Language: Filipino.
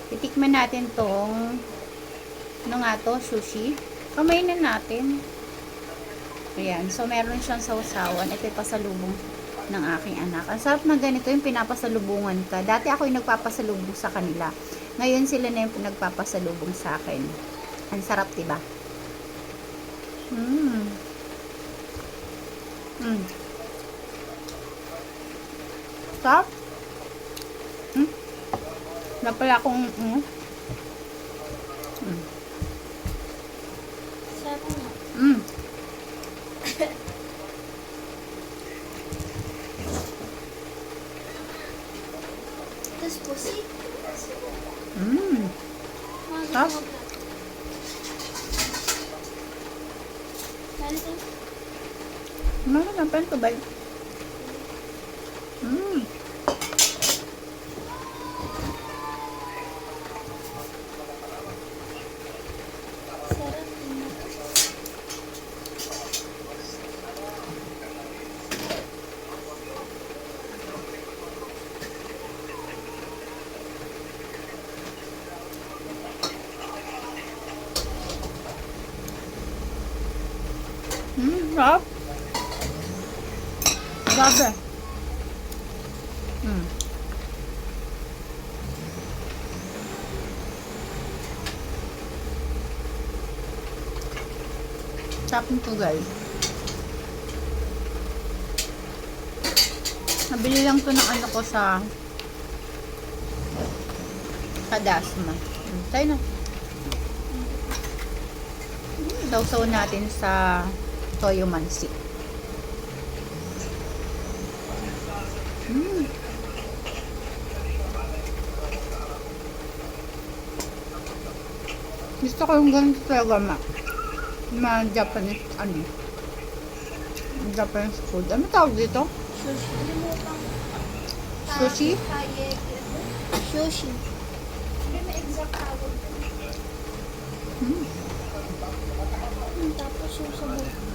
Titikman natin tong ano nga to, sushi. Kamay na natin. Ayan. So, meron siyang sausawan. Ito yung pasalubong ng aking anak. Ang sarap na ganito yung pinapasalubungan ka. Dati ako yung nagpapasalubong sa kanila. Ngayon sila na yung nagpapasalubong sa akin. Ang sarap, diba? Mmm. Mmm. Sarap. Mmm. Wala pala akong, Mmm. Sarap nga. Mmm. Tapos pusi. Mmm. Sarap. Meron na pa ito ba? Mmm. Sarap nga. Sarap. Grabe. Sarap nito, guys. Nabili lang to ng ano ko sa Dasma. Tayo na. Sausaw natin sa toyo mansi. Gusto ko yung ganito talaga na Japanese, Japanese food. Ano tawag dito? Sushi. Sushi? Sushi. Hindi na exact tawag. Tapos yung sabay.